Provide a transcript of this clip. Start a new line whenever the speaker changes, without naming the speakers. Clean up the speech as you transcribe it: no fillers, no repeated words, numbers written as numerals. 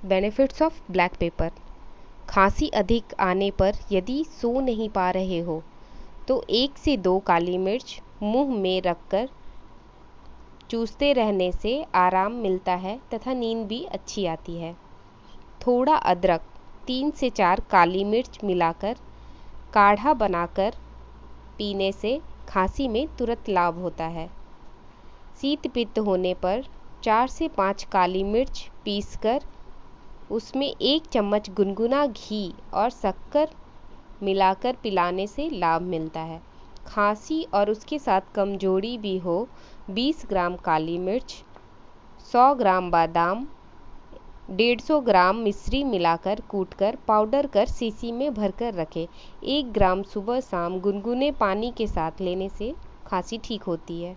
Benefits of black pepper. खांसी अधिक आने पर यदि सो नहीं पा रहे हो तो 1 से 2 काली मिर्च मुंह में रखकर चूसते रहने से आराम मिलता है तथा नींद भी अच्छी आती है। थोड़ा अदरक 3 से 4 काली मिर्च मिलाकर काढ़ा बनाकर पीने से खांसी में तुरंत लाभ होता है। शीत पित्त होने पर 4 से 5 काली मिर्च पीसकर उसमें 1 चम्मच गुनगुना घी और शक्कर मिलाकर पिलाने से लाभ मिलता है। खांसी और उसके साथ कमजोरी भी हो 20 ग्राम काली मिर्च, 100 ग्राम बादाम, 150 ग्राम मिश्री मिलाकर कूटकर पाउडर कर शीशी में भरकर रखें। 1 ग्राम सुबह शाम गुनगुने पानी के साथ लेने से खांसी ठीक होती है।